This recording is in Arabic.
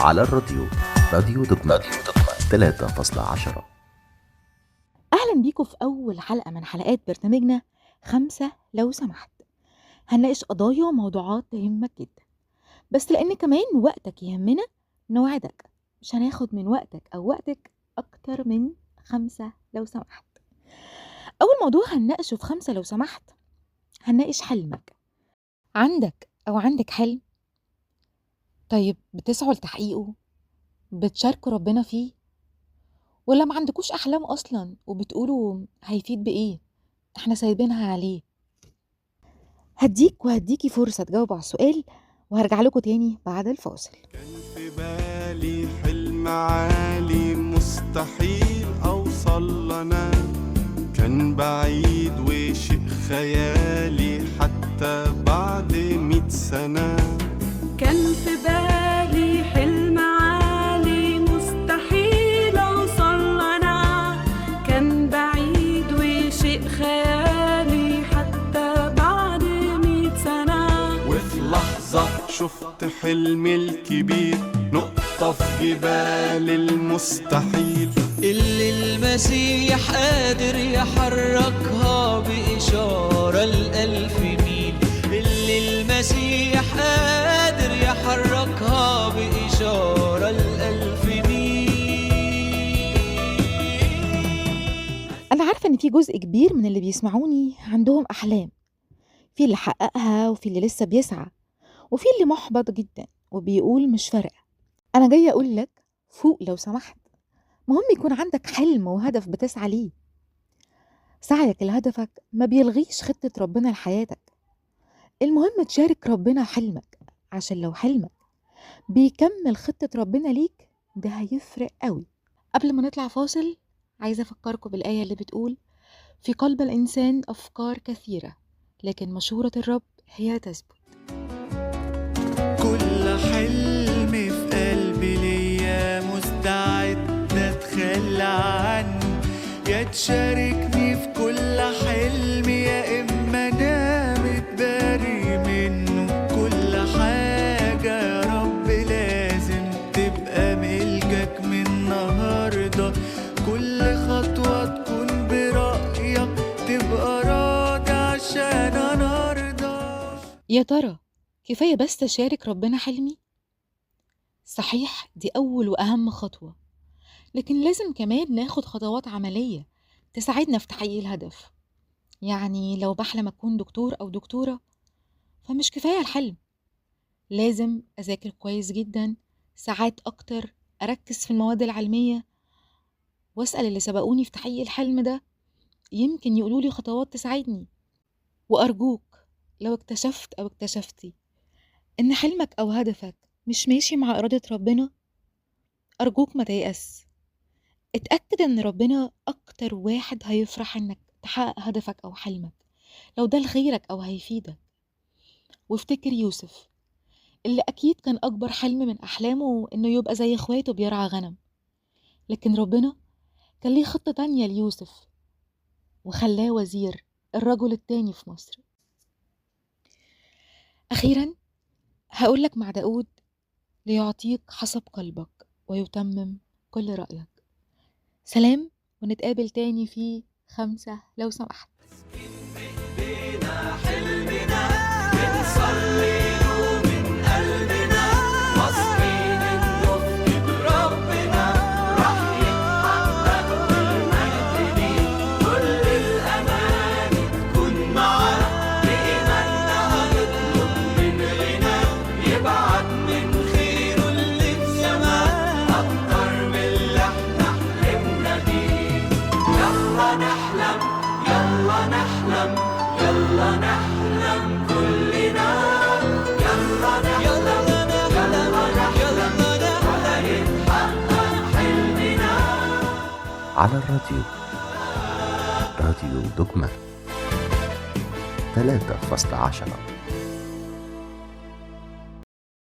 على الراديو، راديو دقمة 3.10. أهلا بيكم في أول حلقة من حلقات برنامجنا 5 لو سمحت. هنناقش قضايا وموضوعات تهمك جدا، بس لأن كمان وقتك يهمنا نوعدك مش هناخد من وقتك أو وقتك أكتر من 5 لو سمحت. أول موضوع هنناقشه في 5 لو سمحت هنناقش حلمك. عندك حلم؟ طيب بتسعوا لتحقيقه؟ بتشاركوا ربنا فيه؟ ولا ما عندكوش أحلام أصلا وبتقولوا هيفيد بإيه؟ احنا سايبينها عليه. هديكي فرصة تجاوبوا على السؤال وهرجع لكم تاني بعد الفاصل. كان في بالي حلم عالي مستحيل أوصل لنا، كان بعيد وشيء خيالي حتى بعد 100 سنة. كان في بالي حلم عالي مستحيل أوصل لنا، كان بعيد وشيء خيالي حتى بعد 100 سنة. وفي لحظة شفت حلمي الكبير، نقطة في جبال المستحيل اللي المسيح قادر يحركها بإشارة ل1000 ميل، اللي المسيح قادر يحركها بإشارة ل1000 ميل. أنا عارفة إن في جزء كبير من اللي بيسمعوني عندهم أحلام، في اللي حققها وفي اللي لسه بيسعى وفي اللي محبط جدا وبيقول مش فارقة. أنا جاية أقول لك فوق لو سمحت. مهم يكون عندك حلم وهدف بتسعى ليه. سعيك لهدفك ما بيلغيش خطة ربنا لحياتك. المهم تشارك ربنا حلمك، عشان لو حلمك بيكمل خطة ربنا ليك ده هيفرق قوي. قبل ما نطلع فاصل عايزة أفكركم بالآية اللي بتقول في قلب الإنسان أفكار كثيرة لكن مشورة الرب هي تثبت. كل حلم في قلبي ليا مستعد اتخلى عنه، يا تشاركني في كل حلم يا اما انا متبري منه. كل حاجة يا رب لازم تبقى ملكك من النهاردة، كل خطوة تكون برأيك تبقى راضي عشان انا ارضى. يا ترى كفاية بس تشارك ربنا حلمي؟ صحيح دي أول وأهم خطوة، لكن لازم كمان ناخد خطوات عملية تساعدنا في تحقيق الهدف. يعني لو بحلم أكون دكتور أو دكتورة فمش كفاية الحلم، لازم أذاكر كويس جدا، ساعات أكتر، أركز في المواد العلمية وأسأل اللي سبقوني في تحقيق الحلم ده، يمكن يقولولي خطوات تساعدني. وأرجوك لو اكتشفت أو اكتشفتي إن حلمك أو هدفك مش ماشي مع إرادة ربنا، أرجوك ما تيأس. اتأكد إن ربنا أكتر واحد هيفرح إنك تحقق هدفك أو حلمك لو ده لخيرك أو هيفيدك. وافتكر يوسف اللي أكيد كان أكبر حلم من أحلامه إنه يبقى زي إخواته بيرعى غنم، لكن ربنا كان ليه خطة تانية ليوسف وخلاه وزير، الرجل التاني في مصر. أخيرا هقولك مع داود ليعطيك حسب قلبك ويتمم كل رأيك. سلام، ونتقابل تاني في 5 لو سمحت. بينا حلمنا بنصلي له من قلبنا، واثقين انه في ايد ربنا راح يتحقق والمجد ليه. كل الاماني تكون معاه، بايماننا هنطلب من غنى يبعت من خيره اللي في سماه اكتر من اللي احنا حلمنا بيه. يلا نحلم يلا نحلم يلا نحلم كلنا، يلا نحلم يلا نحلم ولا يتحقق حلمنا. على الراديو، راديو دقمة 3.10.